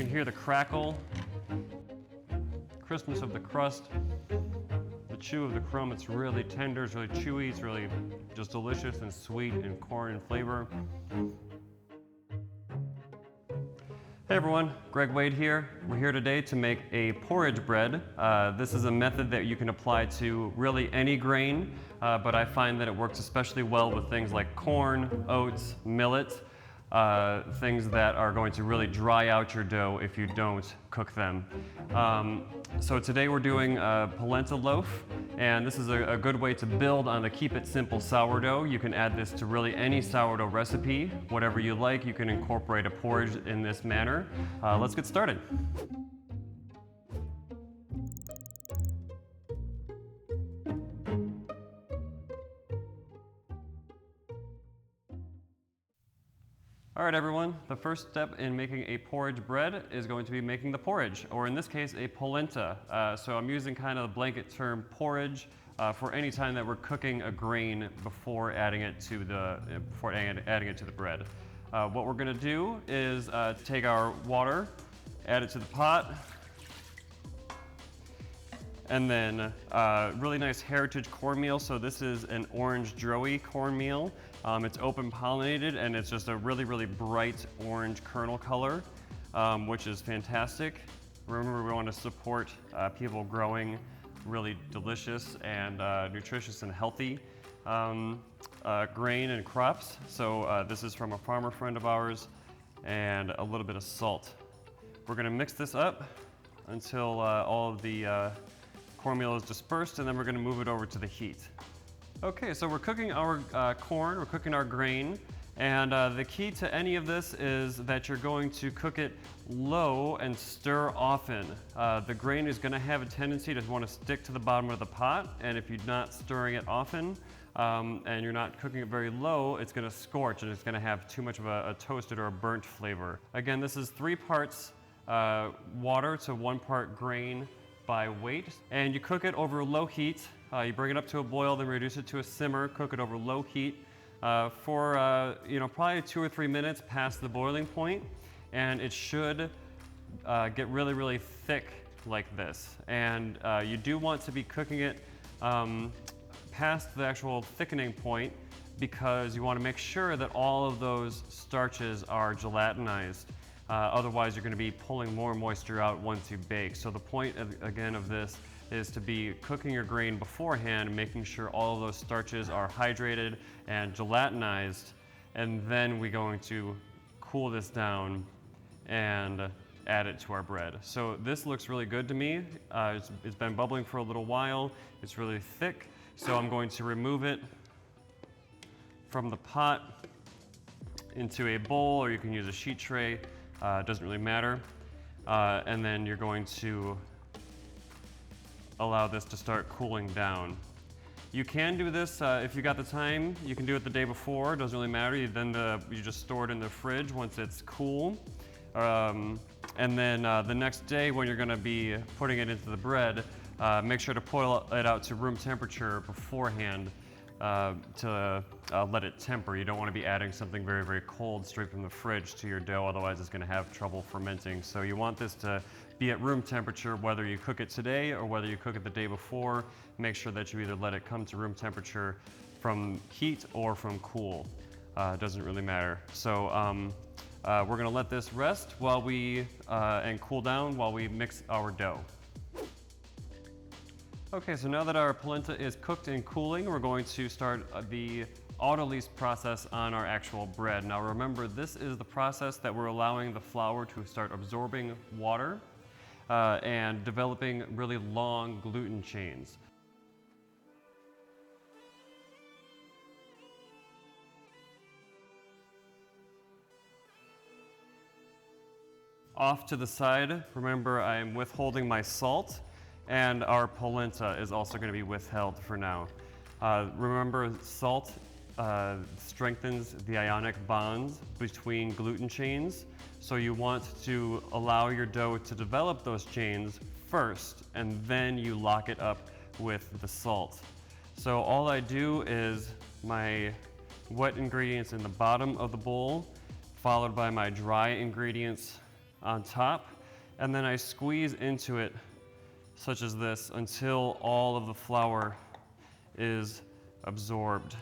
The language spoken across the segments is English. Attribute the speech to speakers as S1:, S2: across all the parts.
S1: can hear the crackle, crispness of the crust, the chew of the crumb. It's really tender, it's really chewy, it's really just delicious and sweet and corn in flavor. Hey everyone, Greg Wade here. We're here today to make a porridge bread. This is a method that you can apply to really any grain, but I find that it works especially well with things like corn, oats, millet, things that are going to really dry out your dough if you don't cook them. So today we're doing a polenta loaf, and this is a good way to build on the Keep It Simple sourdough. You can add this to really any sourdough recipe, whatever you like. You can incorporate a porridge in this manner. Let's get started. All right, everyone, the first step in making a porridge bread is going to be making the porridge, or in this case, a polenta. So I'm using kind of the blanket term porridge for any time that we're cooking a grain before adding it to the bread. What we're gonna do is take our water, add it to the pot, and then really nice heritage cornmeal. So this is an orange Droey cornmeal. It's open pollinated and it's just a really, really bright orange kernel color, which is fantastic. Remember, we want to support people growing really delicious and nutritious and healthy grain and crops. So this is from a farmer friend of ours, and a little bit of salt. We're going to mix this up until all of the cornmeal is dispersed, and then we're going to move it over to the heat. Okay, so we're cooking our corn, we're cooking our grain, and the key to any of this is that you're going to cook it low and stir often. The grain is going to have a tendency to want to stick to the bottom of the pot, and if you're not stirring it often and you're not cooking it very low, it's going to scorch and it's going to have too much of a toasted or a burnt flavor. Again, this is 3 parts water to 1 part grain by weight, and you cook it over low heat. You bring it up to a boil, then reduce it to a simmer, cook it over low heat for probably 2 or 3 minutes past the boiling point, and it should get really, really thick like this. And you do want to be cooking it past the actual thickening point, because you want to make sure that all of those starches are gelatinized. Otherwise, you're going to be pulling more moisture out once you bake. So the point, again, of this is to be cooking your grain beforehand, making sure all of those starches are hydrated and gelatinized, and then we're going to cool this down and add it to our bread. So this looks really good to me. It's been bubbling for a little while. It's really thick, so I'm going to remove it from the pot into a bowl, or you can use a sheet tray. It doesn't really matter. And then you're going to allow this to start cooling down. You can do this if you got the time. You can do it the day before. It doesn't really matter. You just store it in the fridge once it's cool. And then the next day, when you're going to be putting it into the bread, make sure to pull it out to room temperature beforehand to let it temper. You don't want to be adding something very, very cold straight from the fridge to your dough, otherwise it's going to have trouble fermenting. So you want this to be at room temperature, whether you cook it today or whether you cook it the day before. Make sure that you either let it come to room temperature from heat or from cool. It doesn't really matter. So we're going to let this rest while and cool down while we mix our dough. Okay, so now that our polenta is cooked and cooling, we're going to start the AUTOLYSE process on our actual bread. Now remember, this is the process that we're allowing the flour to start absorbing water and developing really long gluten chains. Off to the side, remember, I'm withholding my salt, and our polenta is also going to be withheld for now. Remember, salt strengthens the ionic bonds between gluten chains, so you want to allow your dough to develop those chains first, and then you lock it up with the salt. So all I do is my wet ingredients in the bottom of the bowl, followed by my dry ingredients on top, and then I squeeze into it such as this until all of the flour is absorbed.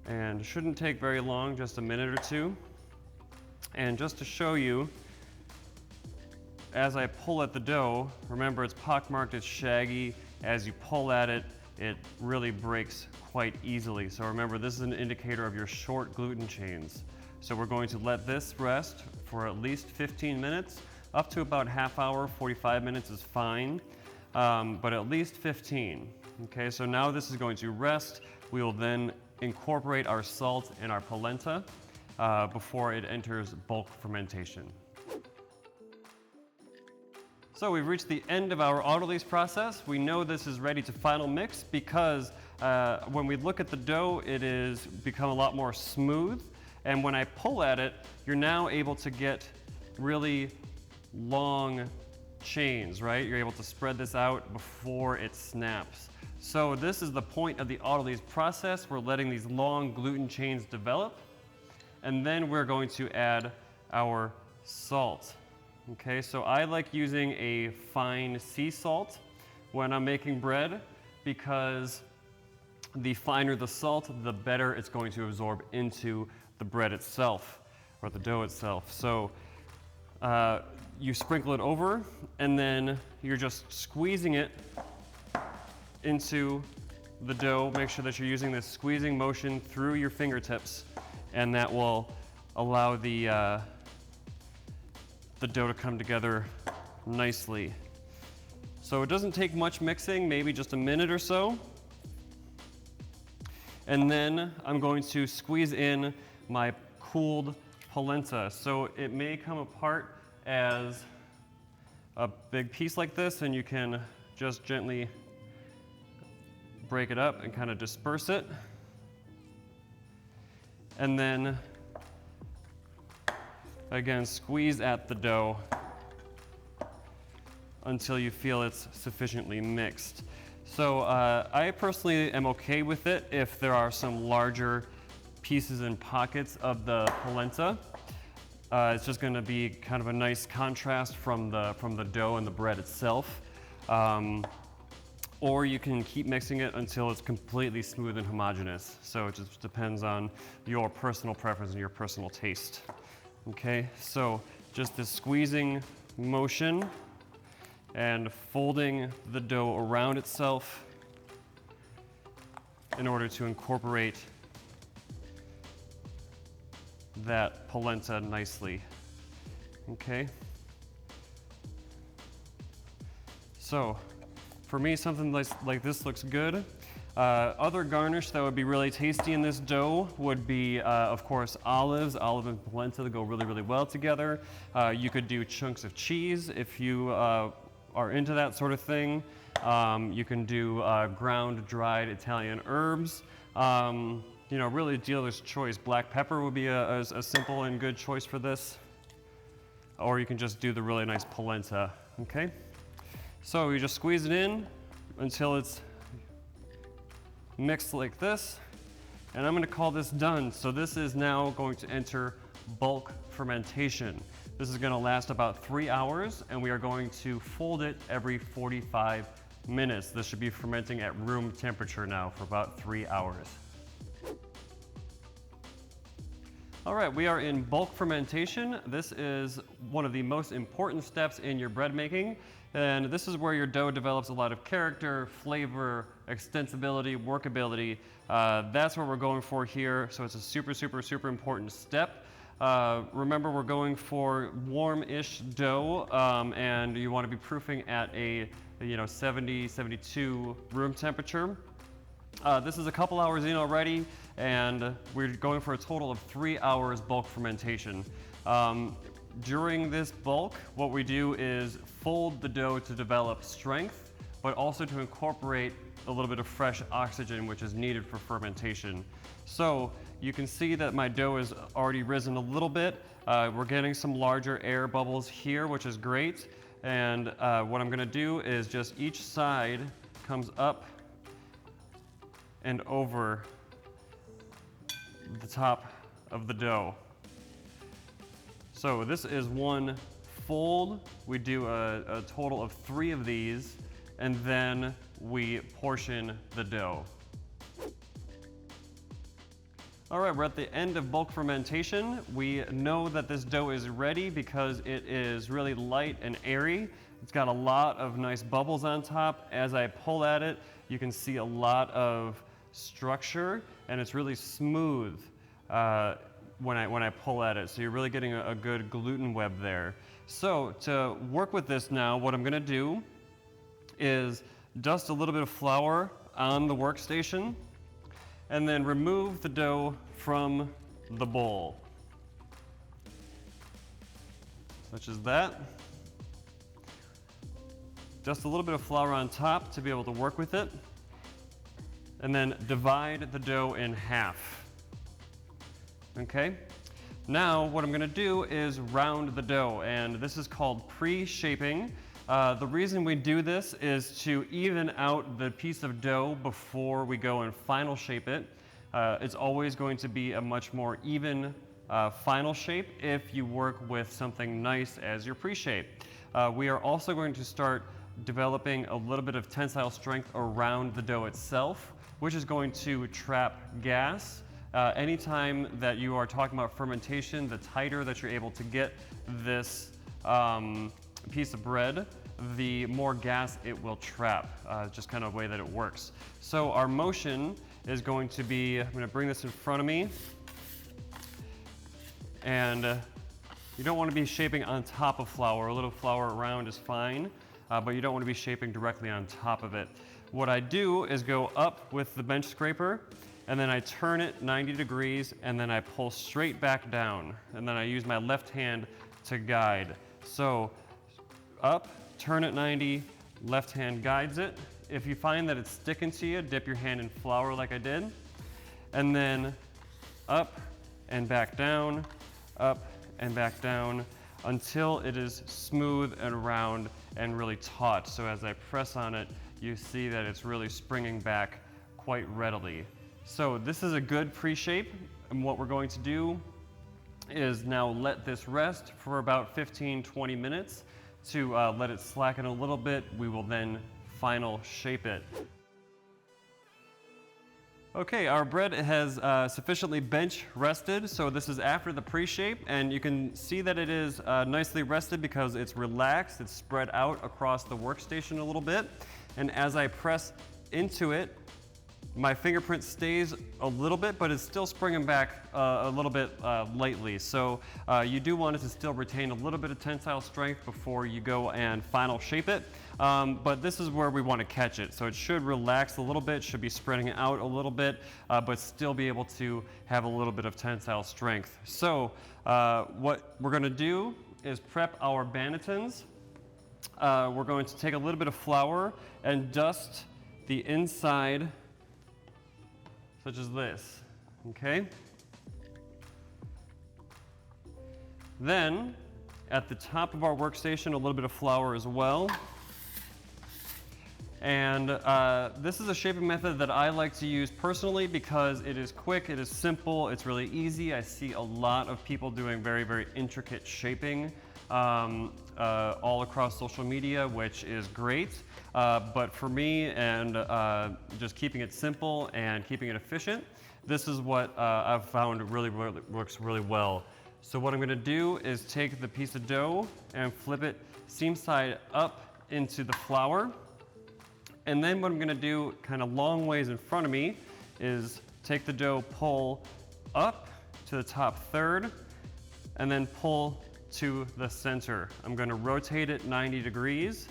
S1: And it shouldn't take very long, just a minute or two. And just to show you, as I pull at the dough, remember it's pockmarked, it's shaggy. As you pull at it, it really breaks quite easily. So remember, this is an indicator of your short gluten chains. So we're going to let this rest for at least 15 minutes, up to about half hour, 45 minutes is fine, but at least 15. Okay, so now this is going to rest. We will then incorporate our salt and our polenta before it enters bulk fermentation. So we've reached the end of our AUTOLYSE process. We know this is ready to final mix because when we look at the dough, it is become a lot more smooth. And when I pull at it, you're now able to get really long chains, right? You're able to spread this out before it snaps. So this is the point of the AUTOLYSE process. We're letting these long gluten chains develop, and then we're going to add our salt. Okay, so I like using a fine sea salt when I'm making bread because the finer the salt, the better it's going to absorb into the bread itself or the dough itself. So you sprinkle it over and then you're just squeezing it into the dough. Make sure that you're using this squeezing motion through your fingertips, and that will allow the dough to come together nicely. So it doesn't take much mixing, maybe just a minute or so. And then I'm going to squeeze in my cooled polenta. So it may come apart as a big piece like this, and you can just gently break it up and kind of disperse it. And then again, squeeze at the dough until you feel it's sufficiently mixed. So I personally am okay with it if there are some larger pieces and pockets of the polenta. It's just going to be kind of a nice contrast from the dough and the bread itself. Or you can keep mixing it until it's completely smooth and homogeneous. So it just depends on your personal preference and your personal taste. Okay, so just this squeezing motion and folding the dough around itself in order to incorporate that polenta nicely. Okay. So for me, something like this looks good. Other garnish that would be really tasty in this dough would be, of course, olives. Olive and polenta go really, really well together. You could do chunks of cheese if you are into that sort of thing. You can do ground, dried Italian herbs. You know, really dealer's choice. Black pepper would be a simple and good choice for this. Or you can just do the really nice polenta, okay? So you just squeeze it in until it's mixed like this, and I'm going to call this done. So this is now going to enter bulk fermentation. This is going to last about 3 hours, and we are going to fold it every 45 minutes. This should be fermenting at room temperature now for about 3 hours. All right, we are in bulk fermentation. This is one of the most important steps in your bread making. And this is where your dough develops a lot of character, flavor, extensibility, workability. That's what we're going for here. So it's a super, super, super important step. Remember, we're going for warm-ish dough, and you want to be proofing at a 70, 72 room temperature. This is a couple hours in already, and we're going for a total of 3 hours bulk fermentation. During this bulk, what we do is fold the dough to develop strength, but also to incorporate a little bit of fresh oxygen, which is needed for fermentation. So you can see that my dough has already risen a little bit. We're getting some larger air bubbles here, which is great. And what I'm gonna do is just each side comes up and over the top of the dough. So this is one fold. We do a total of 3 of these, and then we portion the dough. All right, we're at the end of bulk fermentation. We know that this dough is ready because it is really light and airy. It's got a lot of nice bubbles on top. As I pull at it, you can see a lot of structure, and it's really smooth when I pull at it. So you're really getting a good gluten web there. So to work with this now, what I'm gonna do is dust a little bit of flour on the workstation, and then remove the dough from the bowl, such as that. Just a little bit of flour on top to be able to work with it, and then divide the dough in half. Okay? Now what I'm gonna do is round the dough, and this is called pre-shaping. The reason we do this is to even out the piece of dough before we go and final shape it. It's always going to be a much more even final shape if you work with something nice as your pre-shape. We are also going to start developing a little bit of tensile strength around the dough itself, which is going to trap gas. Anytime that you are talking about fermentation, the tighter that you're able to get this piece of bread, the more gas it will trap, just kind of the way that it works. So our motion is going to be, I'm going to bring this in front of me, and you don't want to be shaping on top of flour. A little flour around is fine, but you don't want to be shaping directly on top of it. What I do is go up with the bench scraper, and then I turn it 90 degrees, and then I pull straight back down, and then I use my left hand to guide. So up, turn it 90, left hand guides it. If you find that it's sticking to you, dip your hand in flour like I did, and then up and back down, up and back down, until it is smooth and round and really taut. So as I press on it, you see that it's really springing back quite readily. So this is a good pre-shape, and what we're going to do is now let this rest for about 15-20 minutes to let it slacken a little bit. We will then final shape it. Okay, our bread has sufficiently bench rested, so this is after the pre-shape, and you can see that it is nicely rested because it's relaxed, it's spread out across the workstation a little bit, and as I press into it, my fingerprint stays a little bit, but it's still springing back a little bit lightly. So you do want it to still retain a little bit of tensile strength before you go and final shape it. But this is where we want to catch it. So it should relax a little bit, should be spreading out a little bit, but still be able to have a little bit of tensile strength. So what we're going to do is prep our bannetons. We're going to take a little bit of flour and dust the inside, such as this, okay? Then, at the top of our workstation, a little bit of flour as well. And this is a shaping method that I like to use personally because it is quick, it is simple, it's really easy. I see a lot of people doing very, very intricate shaping all across social media, which is great. But for me, and just keeping it simple and keeping it efficient, this is what I've found really works really well. So what I'm going to do is take the piece of dough and flip it seam side up into the flour. And then what I'm going to do, kind of long ways in front of me, is take the dough, pull up to the top third, and then pull to the center. I'm going to rotate it 90 degrees.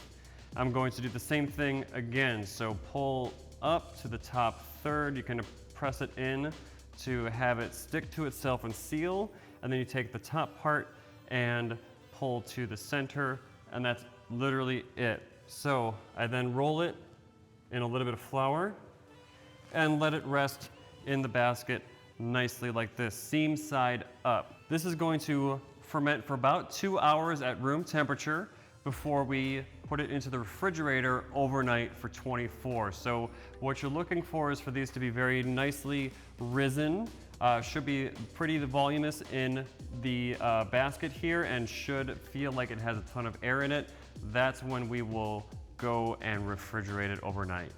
S1: I'm going to do the same thing again. So pull up to the top third. You can press it in to have it stick to itself and seal. And then you take the top part and pull to the center, and that's literally it. So I then roll it in a little bit of flour and let it rest in the basket nicely like this, seam side up. This is going to ferment for about 2 hours at room temperature. before we put it into the refrigerator overnight for 24. So what you're looking for is for these to be very nicely risen. Should be pretty voluminous in the basket here and should feel like it has a ton of air in it. That's when we will go and refrigerate it overnight.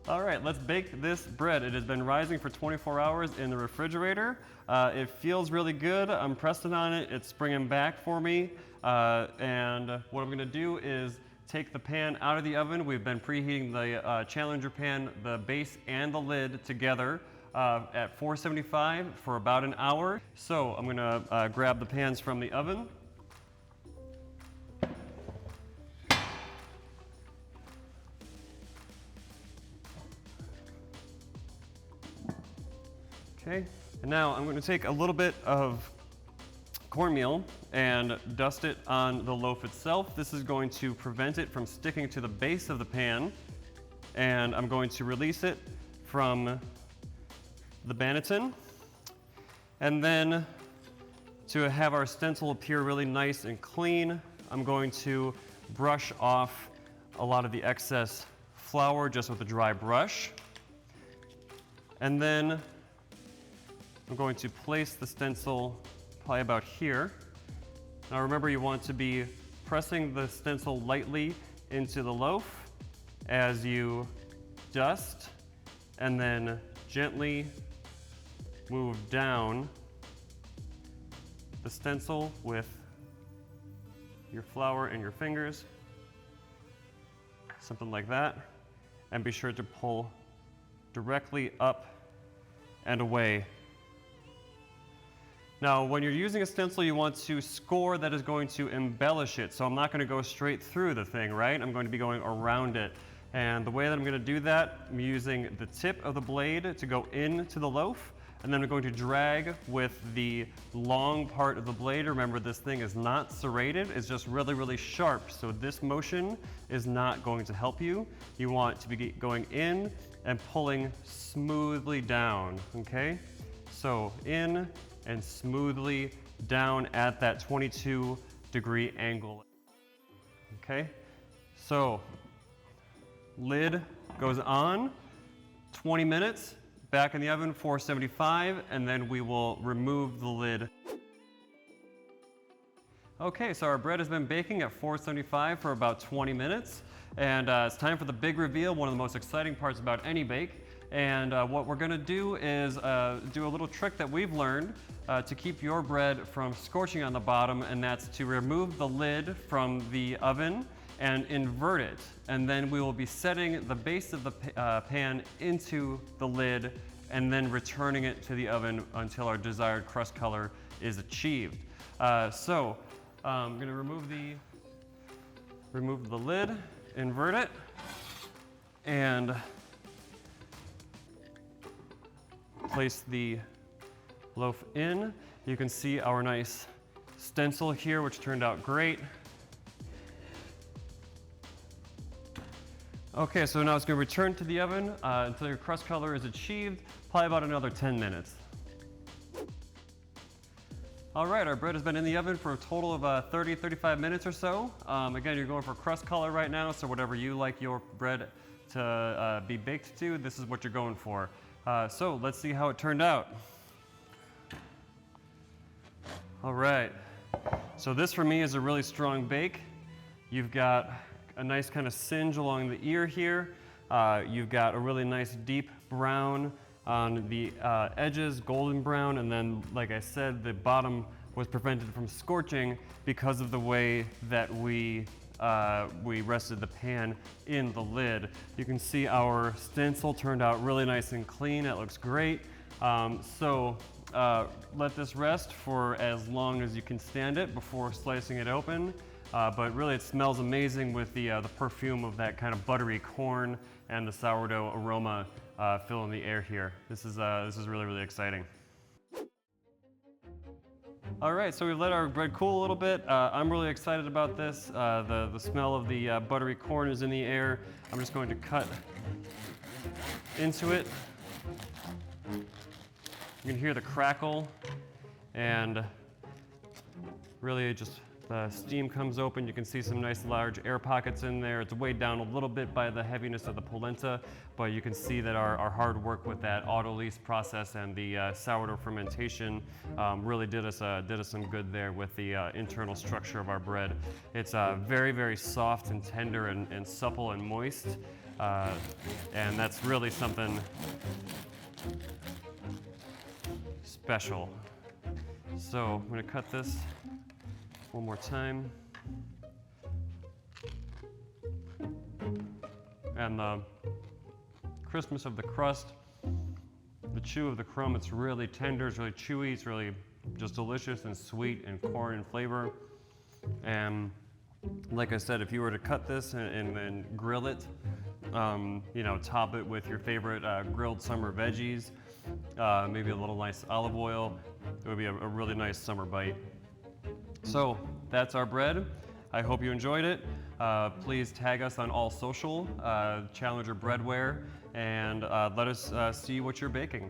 S1: All right, let's bake this bread. It has been rising for 24 hours in the refrigerator. It feels really good. I'm pressing on it. It's springing back for me. And what I'm gonna do is take the pan out of the oven. We've been preheating the Challenger pan, the base and the lid together at 475 for about an hour. So I'm gonna grab the pans from the oven. Okay, and now I'm going to take a little bit of cornmeal and dust it on the loaf itself. This is going to prevent it from sticking to the base of the pan, and I'm going to release it from the banneton. And then to have our stencil appear really nice and clean, I'm going to brush off a lot of the excess flour just with a dry brush. And then I'm going to place the stencil probably about here. Now remember, you want to be pressing the stencil lightly into the loaf as you dust, and then gently move down the stencil with your flour and your fingers, something like that, and be sure to pull directly up and away. Now, when you're using a stencil, you want to score that is going to embellish it. So I'm not going to go straight through the thing, right? I'm going to be going around it. And the way that I'm going to do that, I'm using the tip of the blade to go into the loaf, and then I'm going to drag with the long part of the blade. Remember, this thing is not serrated, it's just really, really sharp. So this motion is not going to help you. You want to be going in and pulling smoothly down, okay? So in and smoothly down at that 22-degree angle. Okay, so lid goes on, 20 minutes, back in the oven, 475, and then we will remove the lid. Okay, so our bread has been baking at 475 for about 20 minutes, and it's time for the big reveal, one of the most exciting parts about any bake. And what we're gonna do is do a little trick that we've learned to keep your bread from scorching on the bottom, and that's to remove the lid from the oven and invert it. And then we will be setting the base of the pan into the lid and then returning it to the oven until our desired crust color is achieved. So I'm gonna remove the lid, invert it, and place the loaf in. You can see our nice stencil here, which turned out great. Okay, so now it's going to return to the oven until your crust color is achieved, probably about another 10 minutes. All right, our bread has been in the oven for a total of 30-35 minutes or so. Again, you're going for crust color right now, so whatever you like your bread to be baked to, this is what you're going for. So let's see how it turned out. All right, so this for me is a really strong bake. You've got a nice kind of singe along the ear here. You've got a really nice deep brown on the edges, golden brown, and then, like I said, the bottom was prevented from scorching because of the way that we rested the pan in the lid. You can see our stencil turned out really nice and clean. It looks great. Let this rest for as long as you can stand it before slicing it open. But really it smells amazing with the perfume of that kind of buttery corn and the sourdough aroma filling the air here. This is really, really exciting. All right, so we've let our bread cool a little bit. I'm really excited about this. The smell of the buttery corn is in the air. I'm just going to cut into it. You can hear the crackle, and Really just the steam comes open. You can see some nice large air pockets in there. It's weighed down a little bit by the heaviness of the polenta, but you can see that our hard work with that AUTOLYSE process and the sourdough fermentation really did us some good there with the internal structure of our bread. It's very, very soft and tender and supple and moist, and that's really something special. So I'm going to cut this one more time. And the crispness of the crust, the chew of the crumb, it's really tender, it's really chewy, it's really just delicious and sweet and corn in flavor. And like I said, if you were to cut this and then grill it, you know, top it with your favorite grilled summer veggies, maybe a little nice olive oil, it would be a really nice summer bite. So that's our bread. I hope you enjoyed it. Please tag us on all social, Challenger Breadware, and let us see what you're baking.